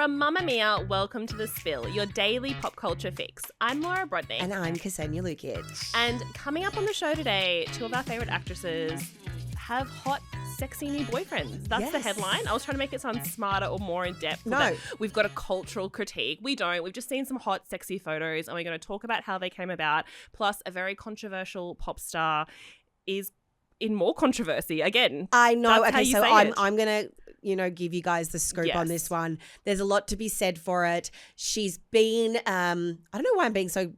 From Mamamia, welcome to The Spill, your daily pop culture fix. I'm Laura Brodnick. And I'm Ksenia Lukic. And coming up on the show today, two of our favourite actresses have hot, sexy new boyfriends. That's the headline. I was trying to make it sound smarter or more in depth. No. We've got a cultural critique. We don't. We've just seen some hot, sexy photos and we're going to talk about how they came about. Plus, a very controversial pop star is in more controversy again. I know. That's okay, so I'm going to, give you guys the scoop on this one. There's a lot to be said for it. She's been, I don't know why I'm being so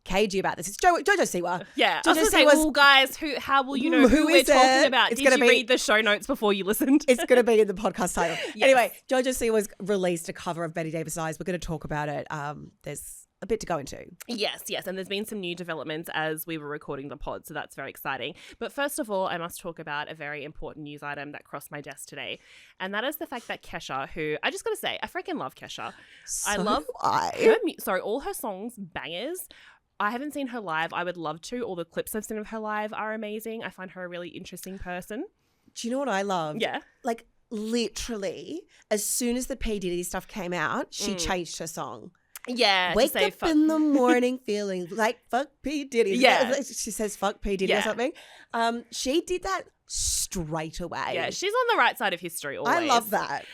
cagey about this. It's JoJo Siwa. Yeah. JoJo I was going to say, well, guys, how will you know who we're talking about? Did you read the show notes before you listened? It's going to be in the podcast title. Yes. Anyway, JoJo Siwa's released a cover of Bette Davis Eyes. We're going to talk about it. There's a bit to go into. Yes. And there's been some new developments as we were recording the pod, so that's very exciting. But first of all, I must talk about a very important news item that crossed my desk today. And that is the fact that Kesha, who I just got to say, I freaking love Kesha. I love all her songs, bangers. I haven't seen her live. I would love to. All the clips I've seen of her live are amazing. I find her a really interesting person. Do you know what I love? Yeah. Like literally, as soon as the P. Diddy stuff came out, she changed her song. Yeah. Wake up in the morning feeling like fuck P. Diddy. Yeah. She says fuck P. Diddy or something. She did that straight away. Yeah, she's on the right side of history always. I love that.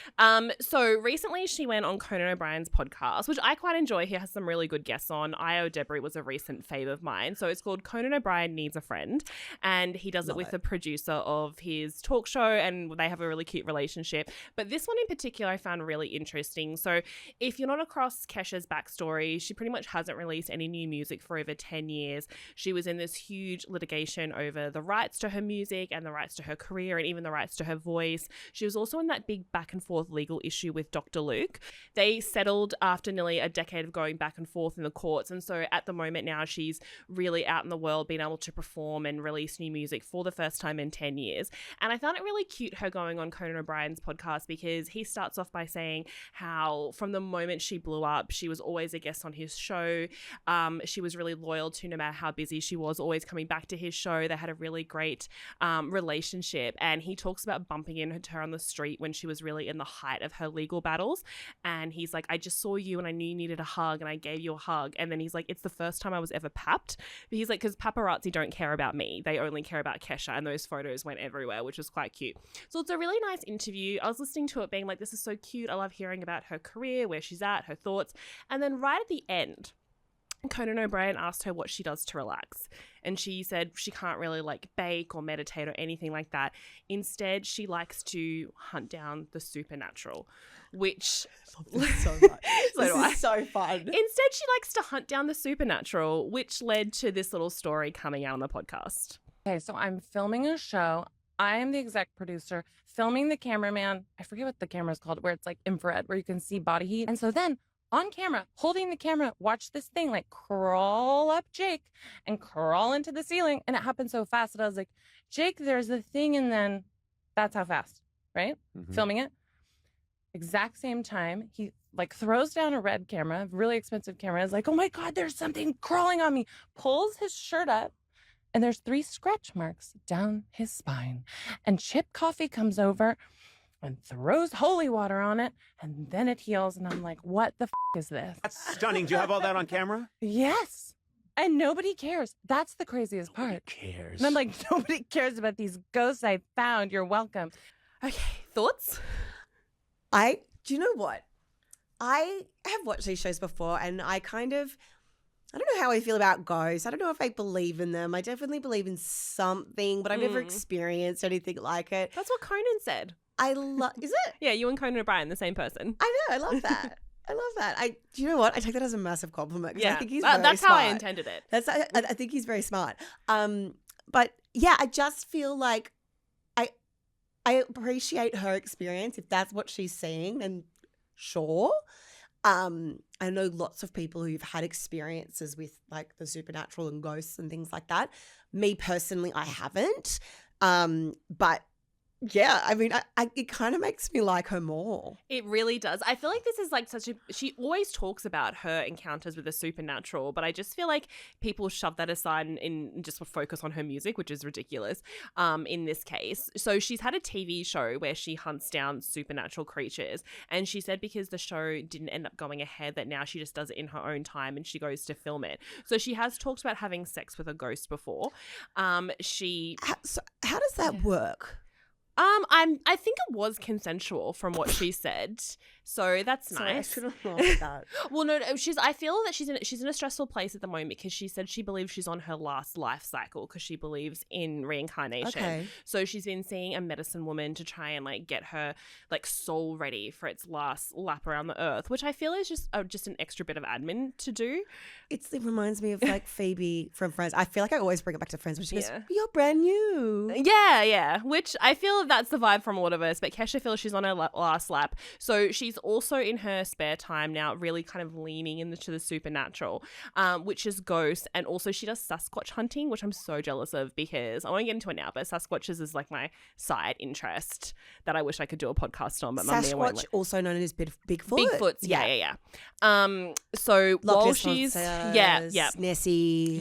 So recently she went on Conan O'Brien's podcast, which I quite enjoy. He has some really good guests on. Io Debris was a recent fave of mine. So it's called Conan O'Brien Needs a Friend. And he does it with the producer of his talk show and they have a really cute relationship. But this one in particular I found really interesting. So if you're not across Kesha's backstory, she pretty much hasn't released any new music for over 10 years. She was in this huge litigation over the rights to her music and the rights to her career and even the rights to her voice. She was also in that big back and forth legal issue with Dr. Luke. They settled after nearly a decade of going back and forth in the courts. And so at the moment now she's really out in the world being able to perform and release new music for the first time in 10 years. And I found it really cute her going on Conan O'Brien's podcast because he starts off by saying how from the moment she blew up, she was always a guest on his show. She was really loyal to no matter how busy she was, always coming back to his show. They had a really great relationship. And he talks about bumping into her on the street when she was really in the height of her legal battles. And he's like, I just saw you and I knew you needed a hug and I gave you a hug. And then he's like, it's the first time I was ever papped. But he's like, because paparazzi don't care about me. They only care about Kesha. And those photos went everywhere, which was quite cute. So it's a really nice interview. I was listening to it being like, this is so cute. I love hearing about her career, where she's at, her thoughts. And then right at the end, Conan O'Brien asked her what she does to relax. And she said she can't really bake or meditate or anything like that. Instead, she likes to hunt down the supernatural, which so much. This is so fun. Instead, she likes to hunt down the supernatural, which led to this little story coming out on the podcast. Okay, so I'm filming a show. I am the exec producer, filming the cameraman. I forget what the camera is called, where it's infrared, where you can see body heat. And so then on camera, holding the camera, watch this thing crawl up Jake and crawl into the ceiling. And it happened so fast that I was like, Jake, there's a thing. And then that's how fast, right? Mm-hmm. Filming it. Exact same time, he throws down a red camera, really expensive camera. Is like, oh my God, there's something crawling on me. Pulls his shirt up. And there's 3 scratch marks down his spine. And Chip Coffee comes over and throws holy water on it, and then it heals, and I'm like, what the is this? That's stunning. Do you have all that on camera? Yes. And nobody cares. That's the craziest part. Nobody cares. And I'm like, nobody cares about these ghosts I found. You're welcome. Okay, thoughts? Do you know what? I have watched these shows before, and I don't know how I feel about ghosts. I don't know if I believe in them. I definitely believe in something, but I've never experienced anything like it. That's what Conan said. Is it? Yeah, you and Conan O'Brien, the same person. I know. I love that. I love that. Do you know what? I take that as a massive compliment. Yeah, I think he's very that's smart. how I intended it. I think he's very smart. But yeah, I just feel like I appreciate her experience if that's what she's seeing. And sure, I know lots of people who've had experiences with the supernatural and ghosts and things like that. Me personally, I haven't. But Yeah, I mean, it kind of makes me like her more. It really does. I feel like this is like she always talks about her encounters with the supernatural, but I just feel like people shove that aside and just focus on her music, which is ridiculous in this case. So she's had a TV show where she hunts down supernatural creatures, and she said because the show didn't end up going ahead that now she just does it in her own time and she goes to film it. So she has talked about having sex with a ghost before. How does that work? I think it was consensual from what she said, so that's Sorry, nice. I should have thought that. Well, no, I feel that she's in a stressful place at the moment because she said she believes she's on her last life cycle because she believes in reincarnation. Okay. So she's been seeing a medicine woman to try and like get her like soul ready for its last lap around the earth, which I feel is just an extra bit of admin to do. It reminds me of like Phoebe from Friends. I feel like I always bring it back to Friends, but she goes, Yeah. "You're brand new." Yeah. Which I feel that's the vibe from all of us. But Kesha feels she's on her last lap. So she's also in her spare time now really kind of leaning into the supernatural, which is ghosts. And also she does Sasquatch hunting, which I'm so jealous of because I won't get into it now, but Sasquatches is like my side interest that I wish I could do a podcast on. But Mamamia won't Sasquatch, also known as Bigfoot. Bigfoots. Yeah. So Loch while Ness she's Monsters, Nessie.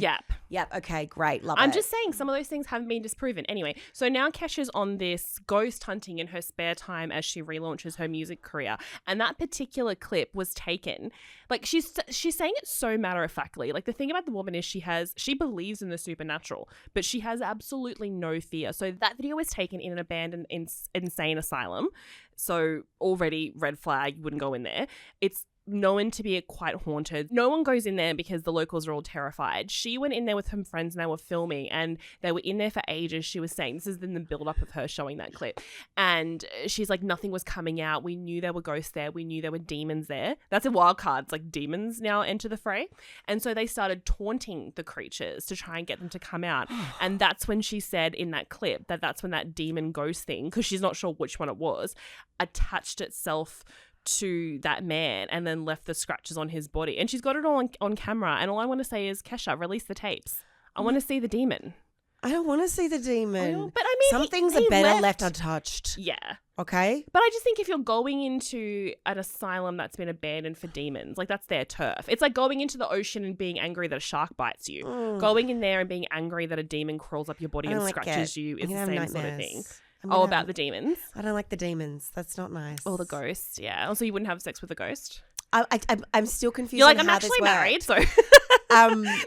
Yep. Okay, great. Love it. I'm just saying some of those things haven't been disproven. Anyway, so now Kesha's on this ghost hunting in her spare time as she relaunches her music career. And that particular clip was taken, like she's saying it so matter-of-factly. Like the thing about the woman is she believes in the supernatural, but she has absolutely no fear. So that video was taken in an abandoned insane asylum. So already red flag, you wouldn't go in there. It's known to be quite haunted. No one goes in there because the locals are all terrified. She went in there with her friends and they were filming and they were in there for ages. She was saying, this is in the build-up of her showing that clip. And she's like, nothing was coming out. We knew there were ghosts there. We knew there were demons there. That's a wild card. It's like demons now enter the fray. And so they started taunting the creatures to try and get them to come out. And that's when she said in that clip that's when that demon ghost thing, because she's not sure which one it was, attached itself to that man and then left the scratches on his body. And she's got it all on camera. And all I want to say is, Kesha, release the tapes. I want to see the demon. I don't want to see the demon. But I mean, some things are better left untouched. Yeah. Okay. But I just think if you're going into an asylum that's been abandoned for demons, like that's their turf. It's like going into the ocean and being angry that a shark bites you. Going in there and being angry that a demon crawls up your body and scratches you is the same sort of thing. About the demons? I don't like the demons. That's not nice. Or the ghosts, yeah. Also, you wouldn't have sex with a ghost? I'm still confused. You're like, on I'm how actually this married, so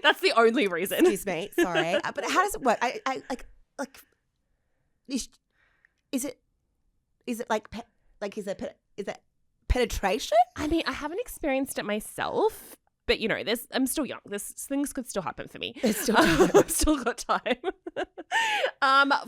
that's the only reason. Excuse me, sorry. But how does it work? I is it like is it penetration? I mean, I haven't experienced it myself. But, you know, I'm still young. Things could still happen for me. It's still time. I've still got time.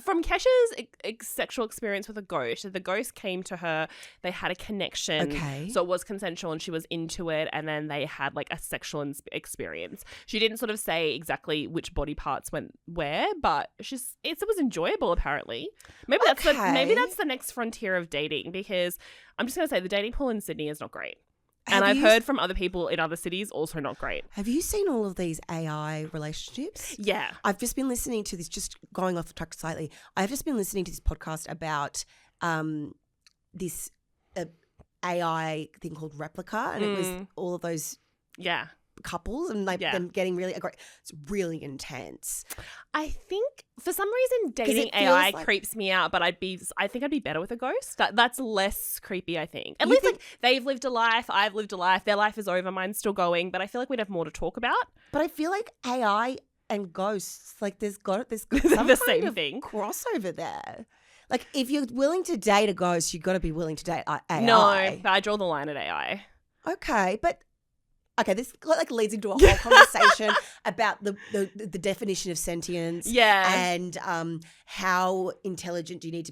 From Kesha's sexual experience with a ghost, the ghost came to her. They had a connection. Okay. So it was consensual and she was into it. And then they had like a sexual experience. She didn't sort of say exactly which body parts went where, but it was enjoyable apparently. Maybe that's the next frontier of dating, because I'm just going to say the dating pool in Sydney is not great. And I've heard from other people in other cities also not great. Have you seen all of these AI relationships? Yeah. I've just been listening to this, just going off the track slightly. I've just been listening to this podcast about this AI thing called Replica, and it was all of those couples and them getting really aggressive. It's really intense. I think for some reason dating AI creeps me out, but I think I'd be better with a ghost. That's less creepy, I think. At least like they've lived a life, I've lived a life, their life is over, mine's still going, but I feel like we'd have more to talk about. But I feel like AI and ghosts, like there's some the same thing crossover there. Like if you're willing to date a ghost, you've got to be willing to date AI. No, I draw the line at AI. Okay, but okay, this like leads into a whole conversation about the definition of sentience, and how intelligent do you need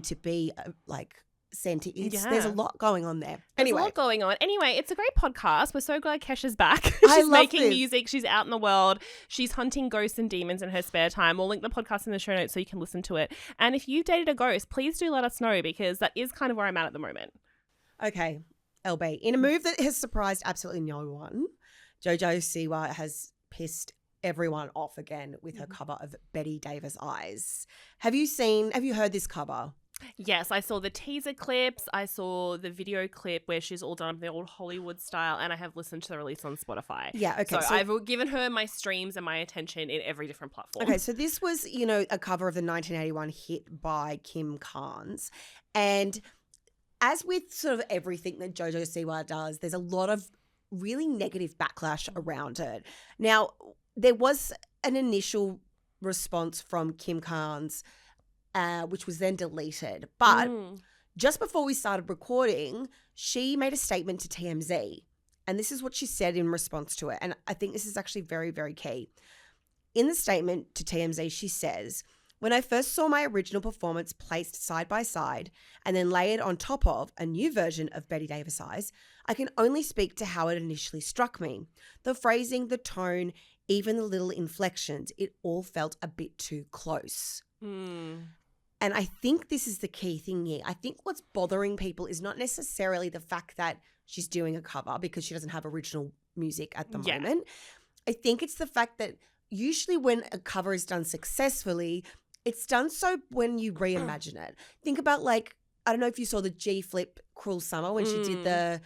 to be like sentient. There's a lot going on there. There's a lot going on. Anyway, it's a great podcast. We're so glad Kesha's back. She's making music. She's out in the world. She's hunting ghosts and demons in her spare time. We'll link the podcast in the show notes so you can listen to it. And if you've dated a ghost, please do let us know, because that is kind of where I'm at the moment. Okay. LB, in a move that has surprised absolutely no one, JoJo Siwa has pissed everyone off again with her cover of Bette Davis Eyes. Have you heard this cover? Yes, I saw the teaser clips. I saw the video clip where she's all done the old Hollywood style, and I have listened to the release on Spotify. Yeah, okay. So I've given her my streams and my attention in every different platform. Okay, so this was, you know, a cover of the 1981 hit by Kim Carnes. And as with sort of everything that JoJo Siwa does, there's a lot of really negative backlash around it. Now, there was an initial response from Kim Carnes, which was then deleted. But just before we started recording, she made a statement to TMZ. And this is what she said in response to it. And I think this is actually very, very key. In the statement to TMZ, she says, "When I first saw my original performance placed side by side and then layered on top of a new version of Bette Davis Eyes, I can only speak to how it initially struck me. The phrasing, the tone, even the little inflections, it all felt a bit too close." And I think this is the key thing here. I think what's bothering people is not necessarily the fact that she's doing a cover because she doesn't have original music at the moment. I think it's the fact that usually when a cover is done successfully, it's done so when you reimagine it. Think about, like, I don't know if you saw the G Flip Cruel Summer when she did the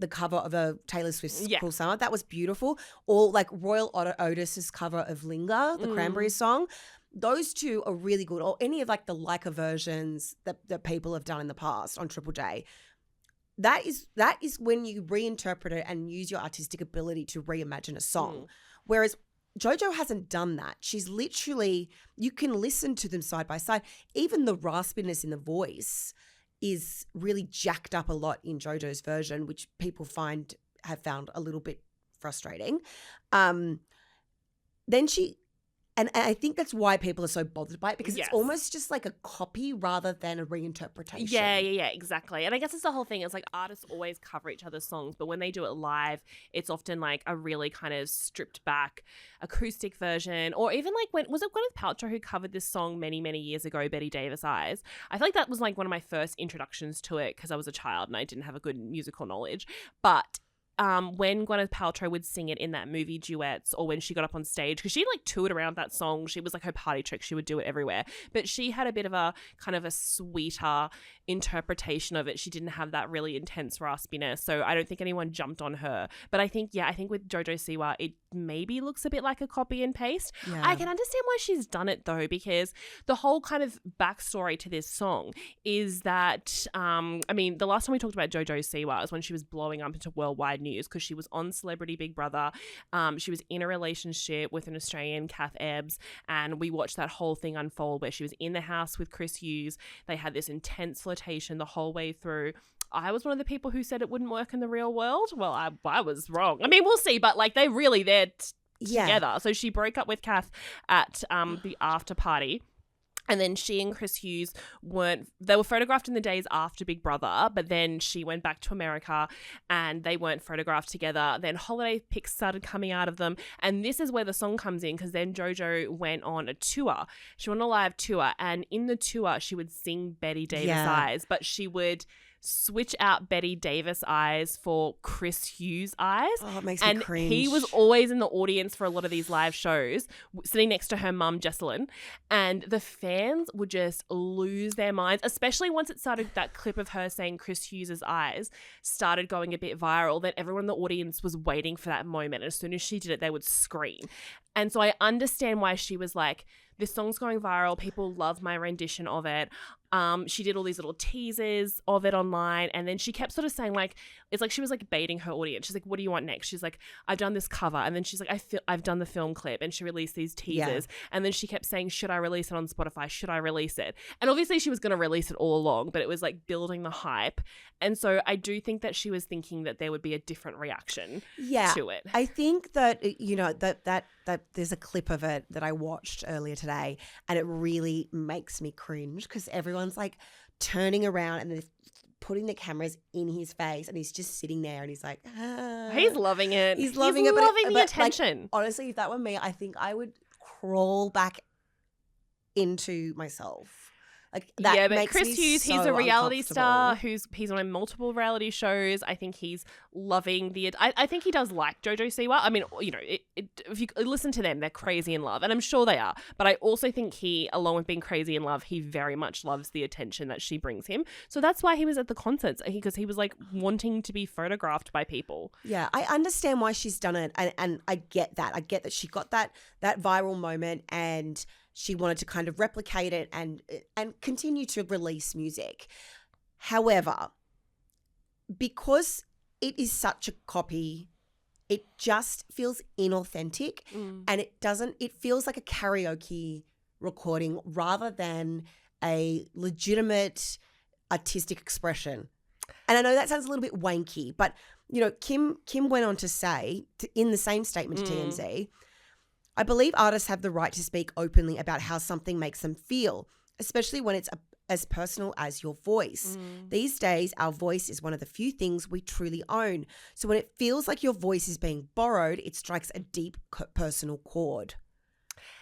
cover of a Taylor Swift's Cruel Summer. That was beautiful. Or like Royal Otis's cover of Linger, the Cranberries song. Those two are really good. Or any of like the Leica versions that people have done in the past on Triple J. That is when you reinterpret it and use your artistic ability to reimagine a song. Whereas JoJo hasn't done that. She's literally, you can listen to them side by side. Even the raspiness in the voice is really jacked up a lot in JoJo's version, which people have found a little bit frustrating. Then and I think that's why people are so bothered by it, because it's almost just like a copy rather than a reinterpretation. Yeah, exactly. And I guess it's the whole thing. It's like artists always cover each other's songs, but when they do it live, it's often like a really kind of stripped back acoustic version. Or even like was it Gwyneth Paltrow who covered this song many, many years ago, Bette Davis Eyes? I feel like that was like one of my first introductions to it because I was a child and I didn't have a good musical knowledge. But when Gwyneth Paltrow would sing it in that movie Duets, or when she got up on stage, because she like toured around that song, she was like her party trick, she would do it everywhere, but she had a bit of a kind of a sweeter interpretation of it. She didn't have that really intense raspiness, so I don't think anyone jumped on her. But I think with JoJo Siwa, it maybe looks a bit like a copy and paste. I can understand why she's done it though, because the whole kind of backstory to this song is that I mean, the last time we talked about JoJo Siwa was when she was blowing up into worldwide news because she was on Celebrity Big Brother. She was in a relationship with an Australian, Kath Ebbs, and we watched that whole thing unfold where she was in the house with Chris Hughes. They had this intense flirtation the whole way through. I was one of the people who said it wouldn't work in the real world. Well, I was wrong. I mean, we'll see, but like they're really there together. So she broke up with Kath at the after party. And then she and Chris Hughes they were photographed in the days after Big Brother, but then she went back to America and they weren't photographed together. Then holiday pics started coming out of them. And this is where the song comes in, because then JoJo went on a tour. She went on a live tour, and in the tour she would sing Bette Davis Eyes, but she would switch out Bette Davis Eyes for Chris Hughes Eyes. Oh, it makes me cringe. He was always in the audience for a lot of these live shows, sitting next to her mum, Jesselyn, and the fans would just lose their minds, especially once it started, that clip of her saying Chris Hughes' eyes started going a bit viral. Then everyone in the audience was waiting for that moment. And as soon as she did it, they would scream. And so I understand why she was like, this song's going viral. People love my rendition of it. She did all these little teasers of it online, and then she kept sort of saying, like, it's like she was like baiting her audience. She's like, what do you want next? She's like, I've done this cover, and then she's like, I've done the film clip, and she released these teasers, and then she kept saying, should I release it on Spotify? Should I release it? And obviously she was going to release it all along, but it was like building the hype, and so I do think that she was thinking that there would be a different reaction to it. I think that, you know, that there's a clip of it that I watched earlier today, and it really makes me cringe because everyone's like turning around and they're putting the cameras in his face, and he's just sitting there and he's like, he's loving it. He's loving the but attention. Like, honestly, if that were me, I think I would crawl back into myself Like that yeah, but makes Chris me Hughes, he's so a reality star uncomfortable. he's on multiple reality shows. I think he's loving I think he does like JoJo Siwa. I mean, you know, if you listen to them, they're crazy in love, and I'm sure they are. But I also think he, along with being crazy in love, he very much loves the attention that she brings him. So that's why he was at the concerts, because he was like wanting to be photographed by people. Yeah, I understand why she's done it, and I get that. I get that she got that viral moment and she wanted to kind of replicate it and continue to release music. However, because it is such a copy, it just feels inauthentic and it feels like a karaoke recording rather than a legitimate artistic expression. And I know that sounds a little bit wanky, but you know, Kim went on to say in the same statement to TMZ, I believe artists have the right to speak openly about how something makes them feel, especially when it's as personal as your voice. These days, our voice is one of the few things we truly own. So when it feels like your voice is being borrowed, it strikes a deep personal chord.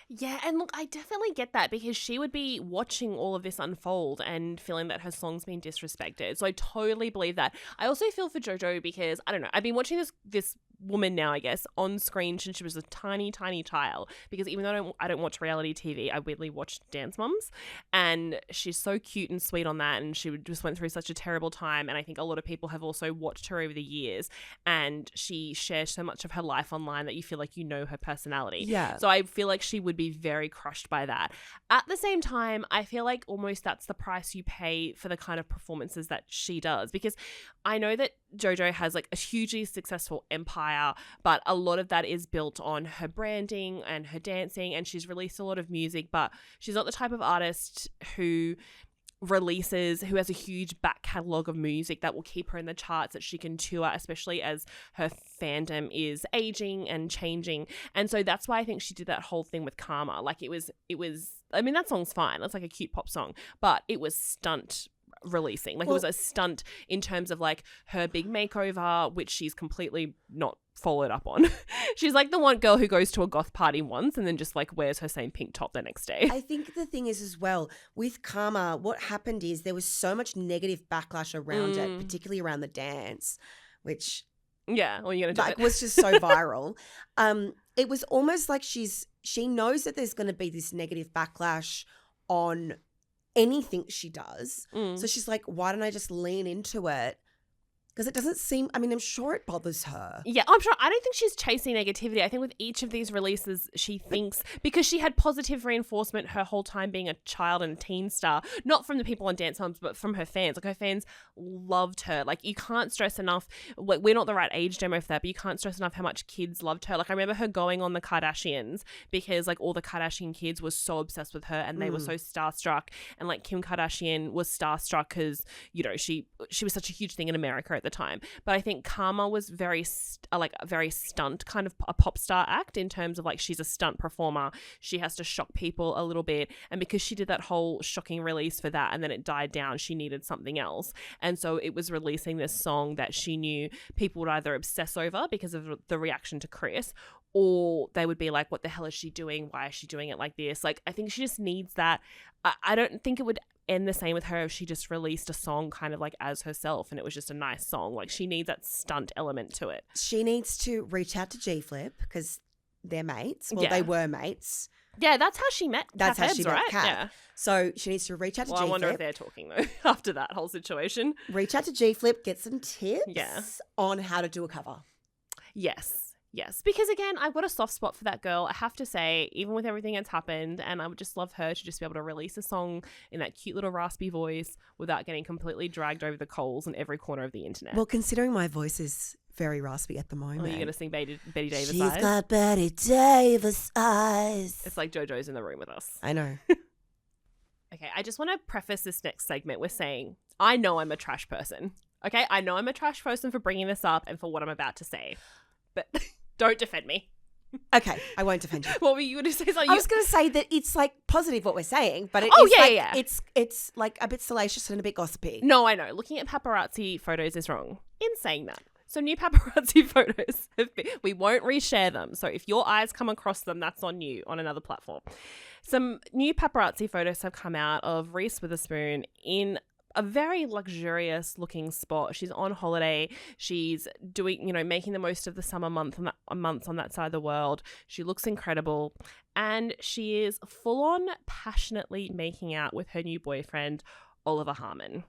Yeah, and look, I definitely get that, because she would be watching all of this unfold and feeling that her song's been disrespected. So I totally believe that. I also feel for JoJo because, I don't know, I've been watching this woman now, I guess, on screen since she was a tiny, tiny child, because even though I don't watch reality TV, I weirdly watch Dance Moms, and she's so cute and sweet on that, and she just went through such a terrible time, and I think a lot of people have also watched her over the years, and she shares so much of her life online that you feel like you know her personality. Yeah. So I feel like she would be very crushed by that. At the same time, I feel like almost that's the price you pay for the kind of performances that she does, because I know that JoJo has like a hugely successful empire, but a lot of that is built on her branding and her dancing, and she's released a lot of music, but she's not the type of artist who has a huge back catalogue of music that will keep her in the charts, that she can tour, especially as her fandom is aging and changing. And so that's why I think she did that whole thing with Karma. Like it was I mean, that song's fine, it's like a cute pop song, but it was stunt releasing. Like, it was a stunt in terms of like her big makeover, which she's completely not followed up on. She's like the one girl who goes to a goth party once and then just like wears her same pink top the next day. I think the thing is as well with Karma, what happened is there was so much negative backlash around it, particularly around the dance, which yeah, well, you're gonna do it. was just so viral. It was almost like she knows that there's going to be this negative backlash on anything she does. So she's like, why don't I just lean into it? Because it doesn't seem, I mean, I'm sure it bothers her. Yeah, I'm sure. I don't think she's chasing negativity. I think with each of these releases, she thinks, because she had positive reinforcement her whole time being a child and a teen star, not from the people on Dance Moms, but from her fans. Like, her fans loved her. Like, you can't stress enough, like, we're not the right age demo for that, but you can't stress enough how much kids loved her. Like, I remember her going on the Kardashians because, like, all the Kardashian kids were so obsessed with her and they were so starstruck. And, like, Kim Kardashian was starstruck because, you know, she was such a huge thing in America at the time. But I think Karma was very stunt, kind of a pop star act, in terms of like, she's a stunt performer, she has to shock people a little bit, and because she did that whole shocking release for that and then it died down, she needed something else, and so it was releasing this song that she knew people would either obsess over because of the reaction to Chris, or they would be like, what the hell is she doing, why is she doing it like this? Like, I think she just needs that. I don't think it would end the same with her if she just released a song kind of like as herself and it was just a nice song. Like, she needs that stunt element to it. She needs to reach out to G-Flip because they're mates. Well, they were mates. Yeah, that's how she met. That's how Heads, she met right? Kat. Yeah. So she needs to reach out to G-Flip. I wonder if they're talking though after that whole situation. Reach out to G-Flip, get some tips on how to do a cover. Yes, because again, I've got a soft spot for that girl, I have to say, even with everything that's happened, and I would just love her to just be able to release a song in that cute little raspy voice without getting completely dragged over the coals in every corner of the internet. Well, considering my voice is very raspy at the moment. Oh, you're going to sing Bette Davis Eyes? She's got Bette Davis Eyes. It's like JoJo's in the room with us. I know. Okay, I just want to preface this next segment with saying, I know I'm a trash person. Okay, I know I'm a trash person for bringing this up and for what I'm about to say. But don't defend me. Okay, I won't defend you. What were you going to say? I was going to say that it's like positive what we're saying, but it's like a bit salacious and a bit gossipy. No, I know. Looking at paparazzi photos is wrong in saying that. So new paparazzi photos we won't reshare them. So if your eyes come across them, that's on you on another platform. Some new paparazzi photos have come out of Reese Witherspoon in a very luxurious looking spot. She's on holiday. She's doing, making the most of the summer months on that side of the world. She looks incredible. And she is full on passionately making out with her new boyfriend, Oliver Harmon.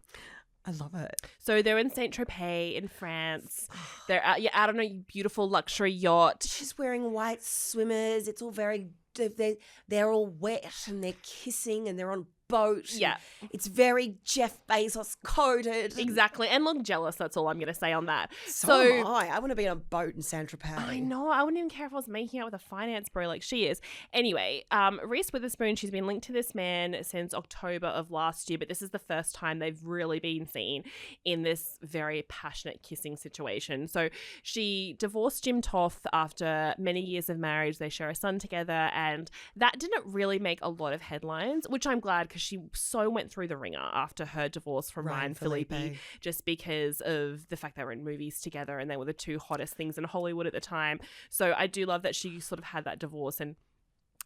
I love it. So they're in Saint-Tropez in France. They're out on a beautiful luxury yacht. She's wearing white swimmers. It's all very, they're all wet and they're kissing and they're on boat. Yeah. It's very Jeff Bezos coded. Exactly. And look jealous, that's all I'm going to say on that. So am I. I want to be on a boat in Saint-Tropez. I know. I wouldn't even care if I was making out with a finance bro like she is. Anyway, Reese Witherspoon, she's been linked to this man since October of last year, but this is the first time they've really been seen in this very passionate kissing situation. So she divorced Jim Toth after many years of marriage. They share a son together, and that didn't really make a lot of headlines, which I'm glad because she so went through the ringer after her divorce from Ryan Phillippe, just because of the fact they were in movies together and they were the two hottest things in Hollywood at the time. So I do love that she sort of had that divorce, and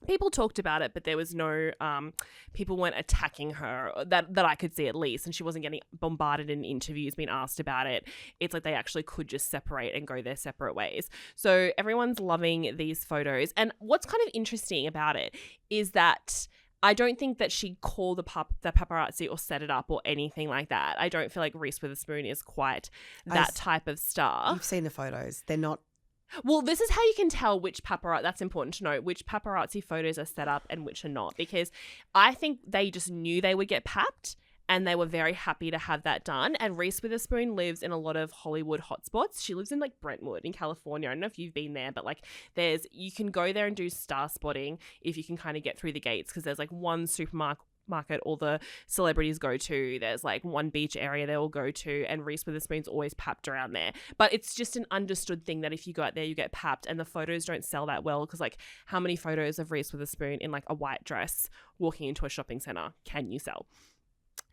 people talked about it, but there was no people weren't attacking her that I could see, at least, and she wasn't getting bombarded in interviews being asked about it. It's like they actually could just separate and go their separate ways. So everyone's loving these photos, and what's kind of interesting about it is that I don't think that she'd call the paparazzi or set it up or anything like that. I don't feel like Reese Witherspoon is quite that type of star. You've seen the photos. They're not. Well, this is how you can tell which paparazzi, that's important to know, which paparazzi photos are set up and which are not. Because I think they just knew they would get papped, and they were very happy to have that done. And Reese Witherspoon lives in a lot of Hollywood hotspots. She lives in like Brentwood in California. I don't know if you've been there, but like you can go there and do star spotting if you can kind of get through the gates, because there's like one supermarket all the celebrities go to. There's like one beach area they all go to, and Reese Witherspoon's always papped around there. But it's just an understood thing that if you go out there, you get papped, and the photos don't sell that well, because like how many photos of Reese Witherspoon in like a white dress walking into a shopping center can you sell?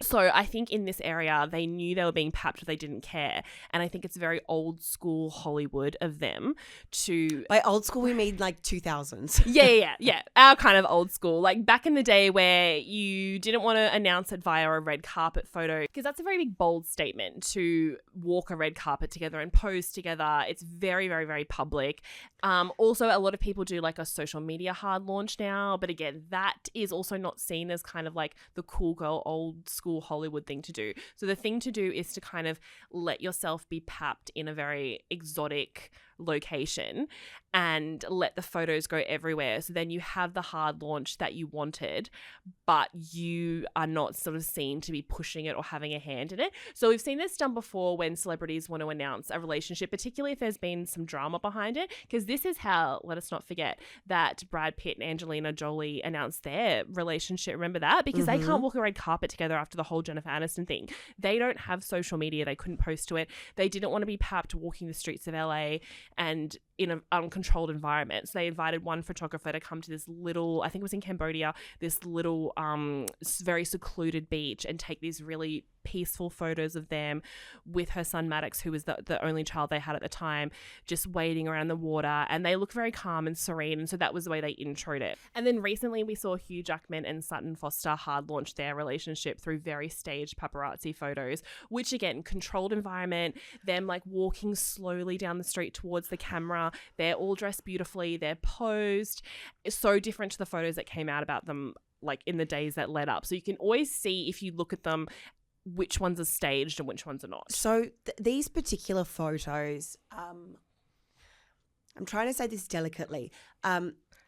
So I think in this area, they knew they were being papped, but they didn't care. And I think it's very old school Hollywood of them to... By old school, we mean like 2000s. Yeah. Our kind of old school. Like back in the day where you didn't want to announce it via a red carpet photo, because that's a very big, bold statement to walk a red carpet together and pose together. It's very, very, very public. Also, a lot of people do like a social media hard launch now. But again, that is also not seen as kind of like the cool girl, old school Hollywood thing to do. So the thing to do is to kind of let yourself be papped in a very exotic location and let the photos go everywhere. So then you have the hard launch that you wanted, but you are not sort of seen to be pushing it or having a hand in it. So we've seen this done before when celebrities want to announce a relationship, particularly if there's been some drama behind it, because this is how, let us not forget, that Brad Pitt and Angelina Jolie announced their relationship. Remember that? Because they can't walk a red carpet together after the whole Jennifer Aniston thing. They don't have social media. They couldn't post to it. They didn't want to be papped walking the streets of LA and in an uncontrolled environment. So they invited one photographer to come to this little, I think it was in Cambodia, this little very secluded beach and take these really peaceful photos of them with her son Maddox, who was the only child they had at the time, just wading around the water, and they look very calm and serene, and so that was the way they introed it. And then recently we saw Hugh Jackman and Sutton Foster hard launch their relationship through very staged paparazzi photos, which again, controlled environment, them like walking slowly down the street towards the camera, they're all dressed beautifully, they're posed. It's so different to the photos that came out about them like in the days that led up. So you can always see, if you look at them, which ones are staged and which ones are not. So these particular photos, I'm trying to say this delicately.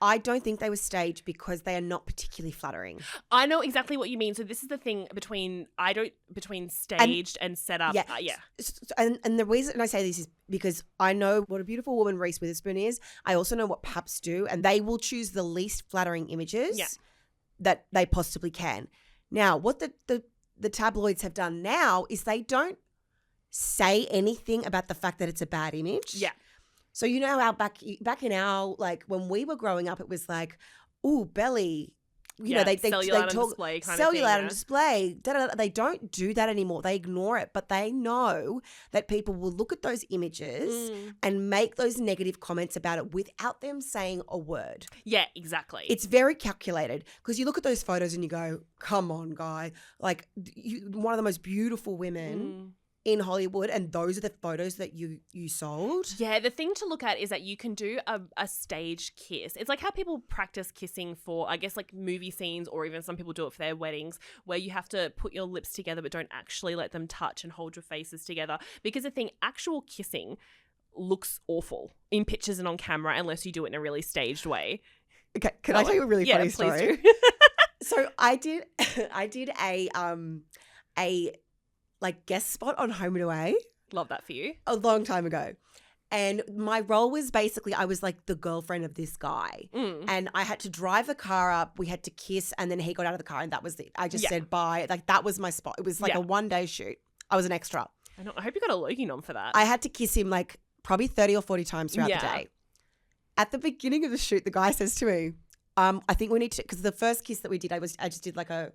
I don't think they were staged because they are not particularly flattering. I know exactly what you mean. So this is the thing between staged and set up. Yeah. And the reason I say this is because I know what a beautiful woman Reese Witherspoon is. I also know what paps do, and they will choose the least flattering images that they possibly can. Now, what the tabloids have done now is they don't say anything about the fact that it's a bad image. Yeah. So you know how back in our, like when we were growing up, it was like, ooh, belly, you know, they sell you they out on talk display kind sell of thing. you out on Yeah. display. They don't do that anymore. They ignore it, but they know that people will look at those images and make those negative comments about it without them saying a word. Yeah, exactly. It's very calculated because you look at those photos and you go, "Come on, guy! Like one of the most beautiful women in Hollywood, and those are the photos that you sold." Yeah, the thing to look at is that you can do a staged kiss. It's like how people practice kissing for, I guess, like movie scenes, or even some people do it for their weddings, where you have to put your lips together but don't actually let them touch and hold your faces together. Because the thing, actual kissing looks awful in pictures and on camera unless you do it in a really staged way. Okay, can I tell you a really funny please story? do. So I did a like guest spot on Home and Away Love that for you. a long time ago. And my role was basically I was like the girlfriend of this guy. And I had to drive the car up, we had to kiss, and then he got out of the car and that was it. I just said bye. Like that was my spot. It was like a one-day shoot. I was an extra. I hope you got a Logan on for that. I had to kiss him like probably 30 or 40 times throughout the day. At the beginning of the shoot, the guy says to me, I think we need to, because the first kiss that we did, I just did like a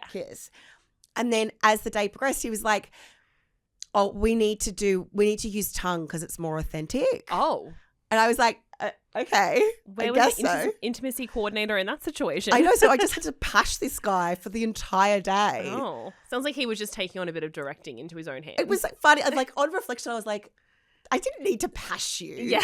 kiss. And then as the day progressed, he was like, "Oh, we need to use tongue because it's more authentic." Oh. And I was like, "Okay, Where I was guess the so." intimacy coordinator in that situation? I know, so I just had to pash this guy for the entire day. Oh. Sounds like he was just taking on a bit of directing into his own hands. It was like funny. Like on reflection, I was like, I didn't need to pash you. Yeah.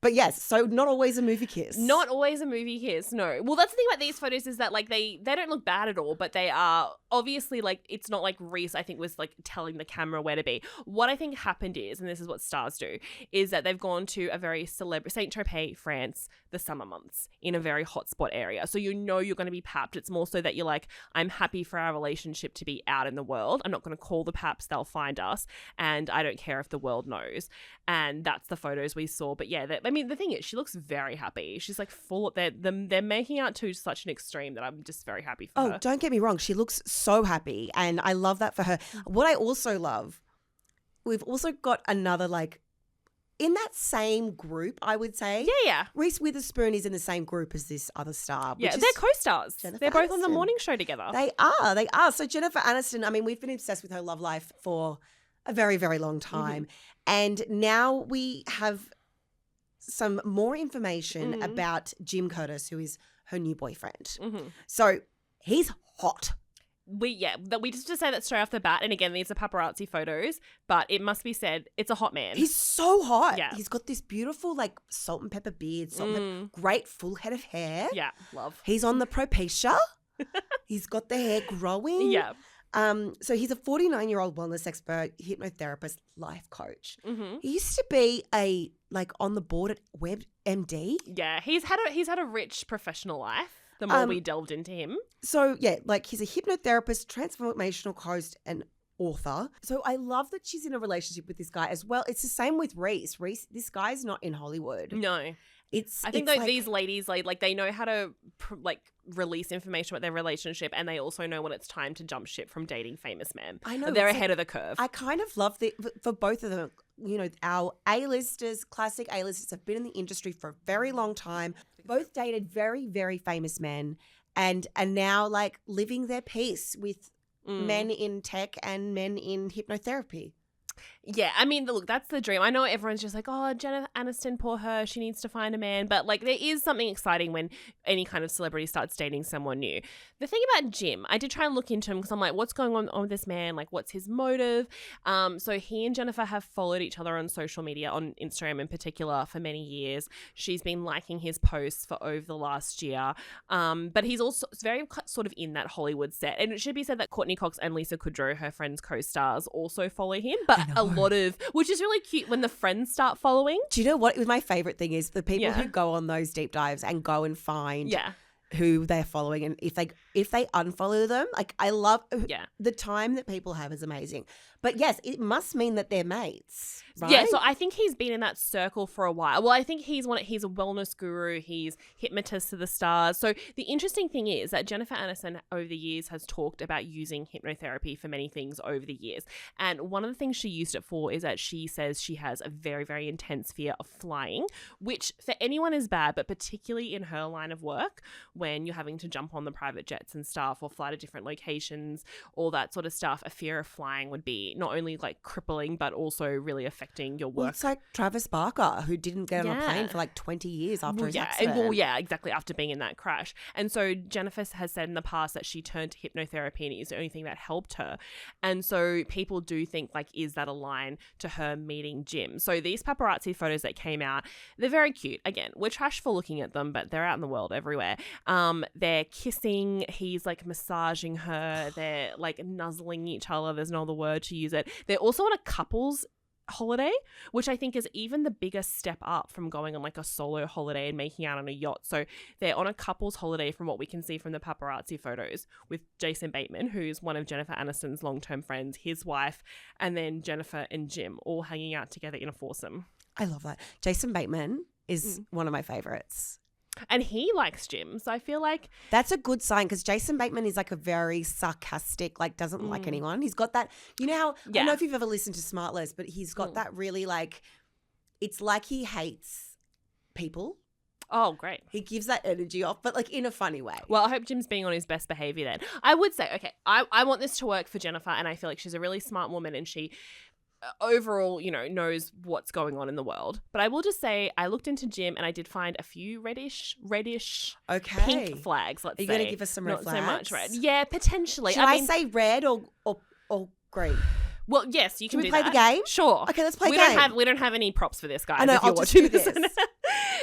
But yes, so not always a movie kiss. Not always a movie kiss, no. Well, that's the thing about these photos is that, like, they don't look bad at all, but they are obviously, like, it's not like Reese, I think, was, like, telling the camera where to be. What I think happened is, and this is what stars do, is that they've gone to a very Saint-Tropez, France, the summer months, in a very hotspot area. So you know you're going to be papped. It's more so that you're like, I'm happy for our relationship to be out in the world. I'm not going to call the paps. They'll find us. And I don't care if the world knows. And that's the photos we saw. But yeah, I mean, the thing is, she looks very happy. She's like full of, they're making out to such an extreme that I'm just very happy for her. Oh, don't get me wrong. She looks so happy. And I love that for her. What I also love, we've also got another, like, in that same group, I would say. Yeah. Reese Witherspoon is in the same group as this other star. Yeah, which they're is co-stars. Jennifer They're both on the Aniston. morning show together. They are. So Jennifer Aniston, I mean, we've been obsessed with her love life for a very, very long time. And now we have some more information about Jim Curtis, who is her new boyfriend. So he's hot. We just to say that straight off the bat, and again, these are paparazzi photos, but it must be said, it's a hot man. He's so hot. Yeah. He's got this beautiful, like, salt and pepper beard, great full head of hair. Yeah, love. He's on the Propecia. He's got the hair growing. Yeah. So he's a 49-year-old wellness expert, hypnotherapist, life coach. He used to be a, like, on the board at WebMD. Yeah, he's had a rich professional life. The more we delved into him. So, yeah, like, he's a hypnotherapist, transformational coach, and author. So I love that she's in a relationship with this guy as well. It's the same with Reese. Reese, this guy's not in Hollywood. No. I think these ladies, like they know how to release information about their relationship, and they also know when it's time to jump ship from dating famous men. I know. They're ahead of the curve. I kind of love that for both of them. You know, our A-listers, classic A-listers, have been in the industry for a very long time. Both dated very, very famous men, and are now, like, living their peace with men in tech and men in hypnotherapy. Yeah, I mean, look, that's the dream. I know everyone's just like, oh, Jennifer Aniston, poor her, she needs to find a man. But, like, there is something exciting when any kind of celebrity starts dating someone new. The thing about Jim, I did try and look into him because I'm like, what's going on with this man? Like, what's his motive? So he and Jennifer have followed each other on social media, on Instagram in particular, for many years. She's been liking his posts for over the last year. But he's also very sort of in that Hollywood set. And it should be said that Courtney Cox and Lisa Kudrow, her friends' co-stars, also follow him. But a lot of, which is really cute when the friends start following. Do you know what my favorite thing is? The people who go on those deep dives and go and find who they're following, and if they if they unfollow them, like I love Yeah. the time that people have is amazing. But yes, it must mean that they're mates, right? Yeah, so I think he's been in that circle for a while. Well, I think he's a wellness guru. He's hypnotist to the stars. So the interesting thing is that Jennifer Aniston over the years has talked about using hypnotherapy for many things over the years. And one of the things she used it for is that she says she has a very, very intense fear of flying, which for anyone is bad, but particularly in her line of work, when you're having to jump on the private jets and stuff or fly to different locations, all that sort of stuff, a fear of flying would be not only like crippling, but also really affecting your work. Well, it's like Travis Barker, who didn't get on a plane for like 20 years after his accident. Well, yeah, exactly, after being in that crash. And so Jennifer has said in the past that she turned to hypnotherapy and it is the only thing that helped her. And so people do think, like, is that a line to her meeting Jim? So these paparazzi photos that came out, they're very cute. Again, we're trash for looking at them, but they're out in the world everywhere. They're kissing. He's like massaging her. They're like nuzzling each other. There's no other word to use it. They're also on a couple's holiday, which I think is even the biggest step up from going on like a solo holiday and making out on a yacht. So they're on a couple's holiday from what we can see from the paparazzi photos, with Jason Bateman, who's one of Jennifer Aniston's long-term friends, his wife, and then Jennifer and Jim all hanging out together in a foursome. I love that. Jason Bateman is one of my favorites. And he likes Jim, so I feel like that's a good sign, because Jason Bateman is like a very sarcastic, like doesn't like anyone. He's got that, you know how, I don't know if you've ever listened to Smartless, but he's got that really like, it's like he hates people. Oh, great. He gives that energy off, but like in a funny way. Well, I hope Jim's being on his best behavior then. I would say, okay, I want this to work for Jennifer, and I feel like she's a really smart woman and she overall, you know, knows what's going on in the world. But I will just say I looked into Jim and I did find a few reddish, pink flags, let's say. Are you going to give us some red flags? Not so much red. Yeah, potentially. Should I say red or green? Well, yes, you can we do play that. The game? Sure. Okay, let's play the game. We don't have any props for this, guys. I know, if you're I'll just watching do this.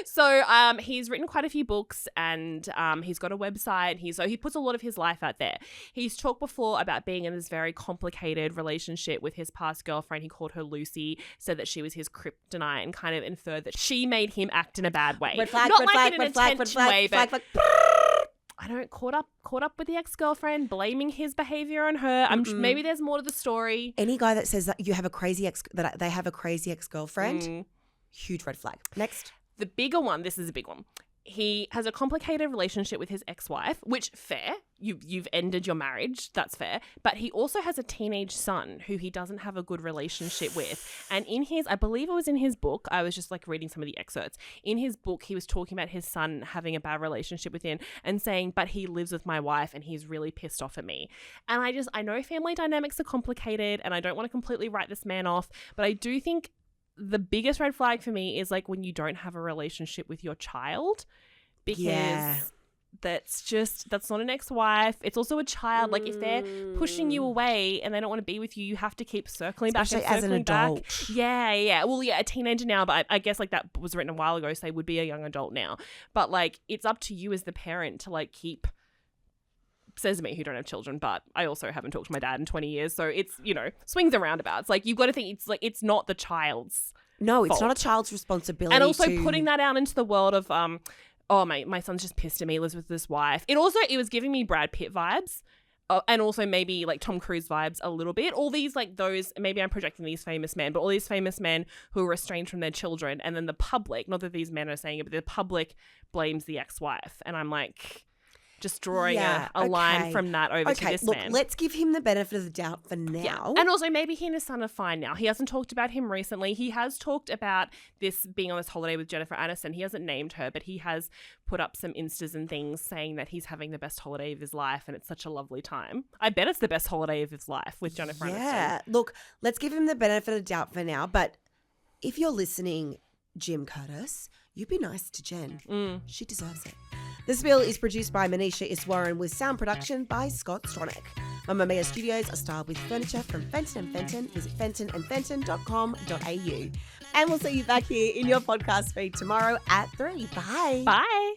So he's written quite a few books, and he's got a website. He puts a lot of his life out there. He's talked before about being in this very complicated relationship with his past girlfriend. He called her Lucy, said that she was his kryptonite, and kind of inferred that she made him act in a bad way. Red flag, not red like flag, in an red flag, intention way, flag, but flag. I don't caught up with the ex-girlfriend, blaming his behavior on her. Maybe there's more to the story. Any guy that says that you have a crazy they have a crazy ex-girlfriend, huge red flag. Next. The bigger one, this is a big one. He has a complicated relationship with his ex-wife, which, fair. You've ended your marriage. That's fair. But he also has a teenage son who he doesn't have a good relationship with. And I believe it was in his book, I was just like reading some of the excerpts. In his book, he was talking about his son having a bad relationship with him and saying, but he lives with my wife and he's really pissed off at me. And I know family dynamics are complicated and I don't want to completely write this man off, but I do think the biggest red flag for me is like when you don't have a relationship with your child, because that's not an ex-wife. It's also a child. Like if they're pushing you away and they don't want to be with you, you have to keep circling especially back and circling as an adult. back. Yeah. Well, yeah, a teenager now, but I guess like that was written a while ago, so they would be a young adult now. But like it's up to you as the parent to like keep. Says to me who don't have children, but I also haven't talked to my dad in 20 years, so it's, you know, swings and roundabouts. Like you've got to think it's like it's not the child's it's fault. not a child's responsibility. And also putting that out into the world of my son's just pissed at me, lives with this wife. It was giving me Brad Pitt vibes. And also maybe like Tom Cruise vibes a little bit. All these like those, maybe I'm projecting these famous men, but all these famous men who are estranged from their children, and then the public, not that these men are saying it, but the public blames the ex-wife. And I'm like, just drawing a line from that over to this man. Let's give him the benefit of the doubt for now. Yeah. And also maybe he and his son are fine now. He hasn't talked about him recently. He has talked about this being on this holiday with Jennifer Aniston. He hasn't named her, but he has put up some Instas and things saying that he's having the best holiday of his life and it's such a lovely time. I bet it's the best holiday of his life with Jennifer Aniston. Yeah. Look, let's give him the benefit of the doubt for now. But if you're listening, Jim Curtis, you be nice to Jen. She deserves it. The Spill is produced by Manisha Iswaran with sound production by Scott Stronach. Mamamia Studios are styled with furniture from Fenton & Fenton. Visit fentonandfenton.com.au. And we'll see you back here in your podcast feed tomorrow at 3. Bye. Bye.